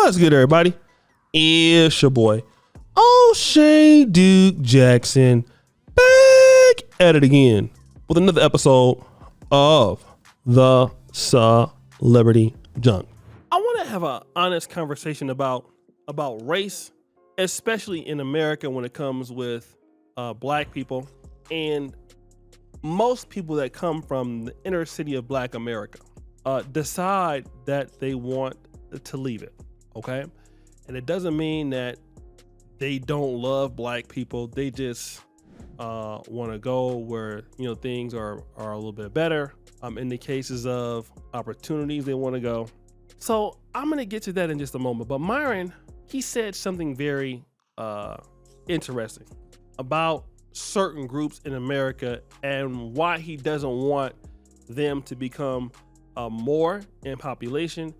What's good, everybody? It's your boy, O'Shea Duke Jackson, back at it again with another episode of the Celebrity Junk. I want to have an honest conversation about race, especially in America when it comes with black people and most people that come from the inner city of Black America decide that they want to leave it. Okay. And it doesn't mean that they don't love black people. They just want to go where, things are a little bit better. In the cases of opportunities, they want to go. So I'm going to get to that in just a moment. But Myron, he said something very interesting about certain groups in America and why he doesn't want them to become more in population,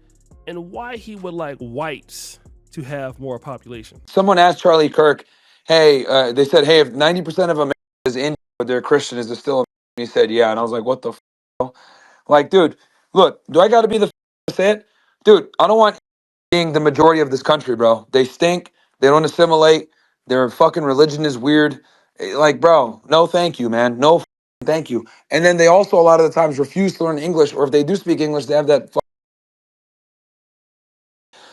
and why he would like whites to have more population. Someone asked Charlie Kirk, hey, they said, hey, if 90% of America is Indian, but they're Christian, is it still American? He said, yeah. And I was like, what the f? Like, dude, look, do I got to be the f to say it? Dude, I don't want being the majority of this country, bro. They stink. They don't assimilate. Their fucking religion is weird. Like, bro, no thank you, man. No thank you. And then they also a lot of the times refuse to learn English, or if they do speak English, they have that.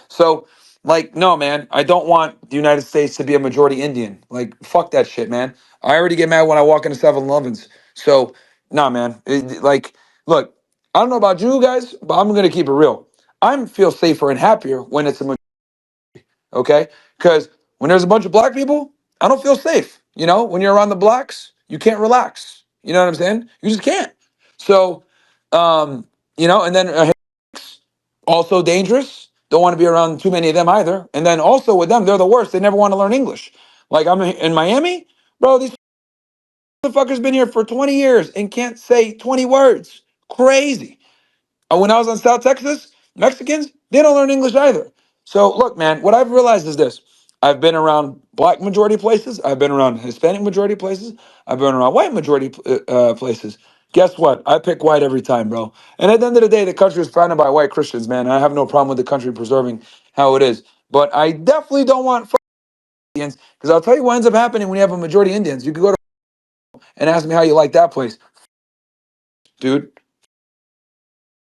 So, like, no, man, I don't want the United States to be a majority Indian. Like, fuck that shit, man. I already get mad when I walk into 7-Elevens. So, nah, man. Like, look, I don't know about you guys, but I'm going to keep it real. I feel safer and happier when it's a majority, okay? Because when there's a bunch of black people, I don't feel safe. You know, when you're around the blacks, you can't relax. You know what I'm saying? You just can't. So, and then also dangerous. Don't want to be around too many of them either. And then also with them, they're the worst. They never want to learn English. Like I'm in Miami, bro. These motherfuckers been here for 20 years and can't say 20 words. Crazy. When I was in South Texas, Mexicans, they don't learn English either. So look, man, what I've realized is this. I've been around black majority places. I've been around Hispanic majority places. I've been around white majority places. Guess what? I pick white every time, bro. And at the end of the day, the country is founded by white Christians, man. I have no problem with the country preserving how it is. But I definitely don't want Indians, because I'll tell you what ends up happening when you have a majority Indians. You could go to and ask me how you like that place, dude.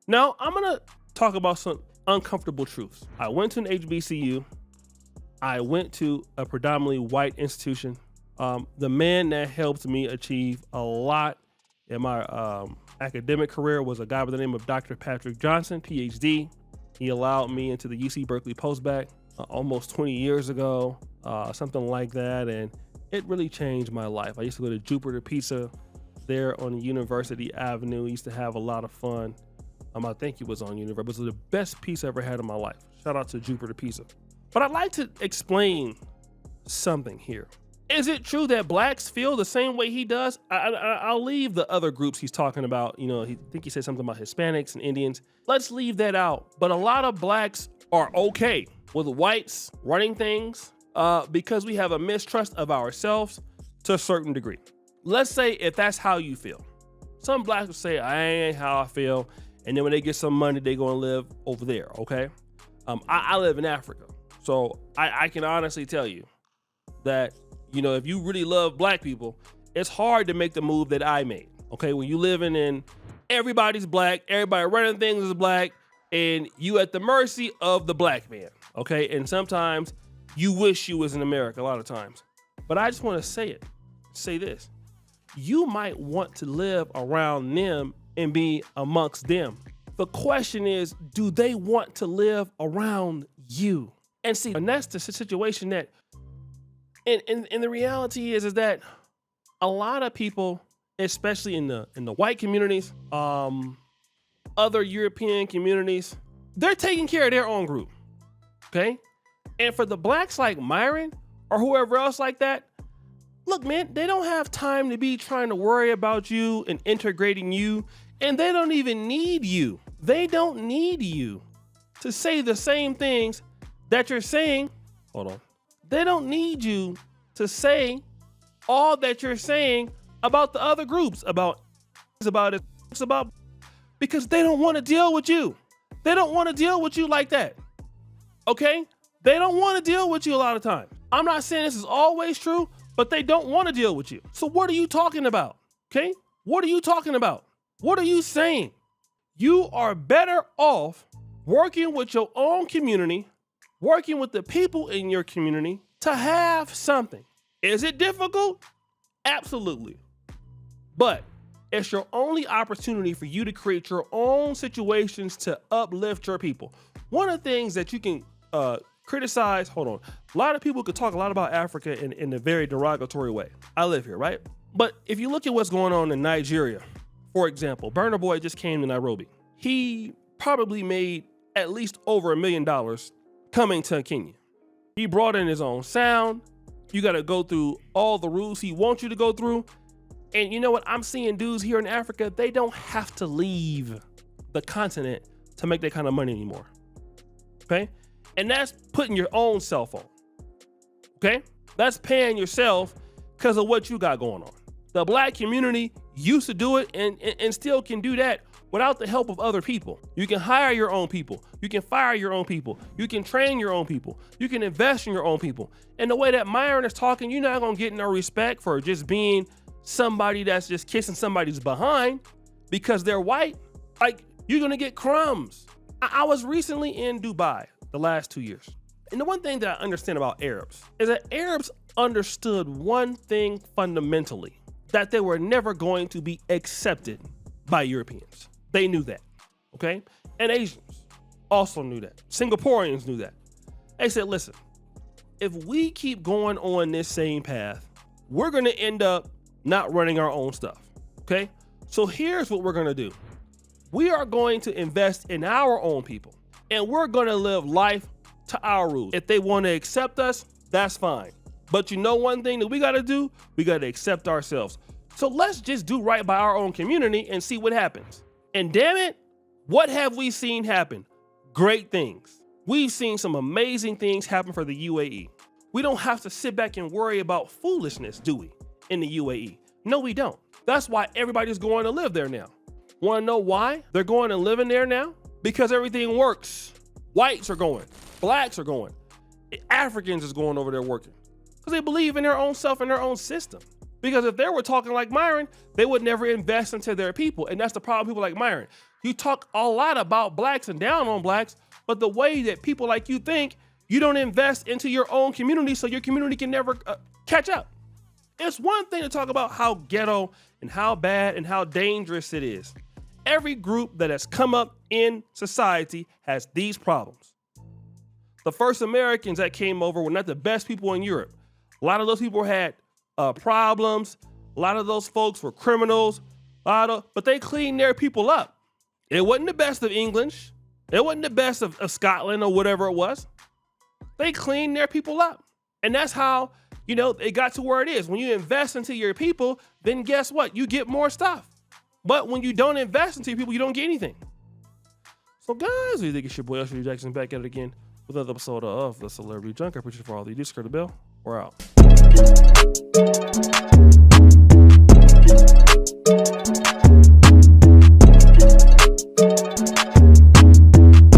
Now, I'm going to talk about some uncomfortable truths. I went to an HBCU. I went to a predominantly white institution. The man that helped me achieve a lot in my academic career was a guy by the name of Dr. Patrick Johnson, PhD. He allowed me into the UC Berkeley postbac almost 20 years ago, something like that. And it really changed my life. I used to go to Jupiter Pizza there on University Avenue. We used to have a lot of fun. I think it was on University. It was the best pizza I ever had in my life. Shout out to Jupiter Pizza. But I'd like to explain something here. Is it true that blacks feel the same way he does? I'll leave the other groups he's talking about. I think he said something about Hispanics and Indians. Let's leave that out. But a lot of blacks are okay with whites running things because we have a mistrust of ourselves to a certain degree. Let's say if that's how you feel. Some blacks will say, I ain't how I feel. And then when they get some money, they're going to live over there, okay? I live in Africa. So I can honestly tell you that, if you really love black people, it's hard to make the move that I made, okay? When you living in, everybody's black, everybody running things is black, and you at the mercy of the black man, okay? And sometimes you wish you was in America a lot of times. But I just want to say this. You might want to live around them and be amongst them. The question is, do they want to live around you? And see, and that's the situation that, and the reality is that a lot of people, especially in the white communities, other European communities, they're taking care of their own group, okay? And for the blacks like Myron or whoever else like that, look, man, they don't have time to be trying to worry about you and integrating you. And they don't even need you. They don't need you to say the same things that you're saying. Hold on. They don't need you to say all that you're saying about the other groups, because they don't want to deal with you. They don't want to deal with you like that. Okay? They don't want to deal with you a lot of times. I'm not saying this is always true, but they don't want to deal with you. So what are you talking about? Okay? What are you talking about? What are you saying? You are better off working with your own community, working with the people in your community to have something. Is it difficult? Absolutely. But it's your only opportunity for you to create your own situations to uplift your people. One of the things that you can criticize, hold on. A lot of people could talk a lot about Africa in a very derogatory way. I live here, right? But if you look at what's going on in Nigeria, for example, Burna Boy just came to Nairobi. He probably made at least over $1 million coming to Kenya. He brought in his own sound. You got to go through all the rules he wants you to go through. And you know what? I'm seeing dudes here in Africa, they don't have to leave the continent to make that kind of money anymore. Okay? And that's putting your own self on. Okay? That's paying yourself because of what you got going on. The black community used to do it and still can do that without the help of other people. You can hire your own people. You can fire your own people. You can train your own people. You can invest in your own people. And the way that Myron is talking, you're not going to get no respect for just being somebody that's just kissing somebody's behind because they're white. Like, you're going to get crumbs. I was recently in Dubai the last 2 years. And the one thing that I understand about Arabs is that Arabs understood one thing fundamentally, that they were never going to be accepted by Europeans. They knew that, okay? And Asians also knew that. Singaporeans knew that. They said, listen, if we keep going on this same path, we're gonna end up not running our own stuff, okay? So here's what we're gonna do. We are going to invest in our own people, and we're gonna live life to our rules. If they wanna accept us, that's fine. But you know one thing that we gotta do? We gotta accept ourselves. So let's just do right by our own community and see what happens. And damn it, what have we seen happen? Great things. We've seen some amazing things happen for the UAE. We don't have to sit back and worry about foolishness, do we, in the UAE? No, we don't. That's why everybody's going to live there now. Want to know why they're going and living there now? Because everything works. Whites are going. Blacks are going. Africans is going over there working. Because they believe in their own self and their own system. Because if they were talking like Myron, they would never invest into their people. And that's the problem with people like Myron. You talk a lot about blacks and down on blacks, but the way that people like you think, you don't invest into your own community so your community can never catch up. It's one thing to talk about how ghetto and how bad and how dangerous it is. Every group that has come up in society has these problems. The first Americans that came over were not the best people in Europe. A lot of those people had problems. A lot of those folks were criminals, but they cleaned their people up. It wasn't the best of English. It wasn't the best of Scotland or whatever it was. They cleaned their people up. And that's how, it got to where it is. When you invest into your people, then guess what? You get more stuff. But when you don't invest into your people, you don't get anything. So guys, we think it's your boy Usher Jackson back at it again with another episode of The Celebrity Junk. I appreciate it for all of you. Discord the bell. We're out.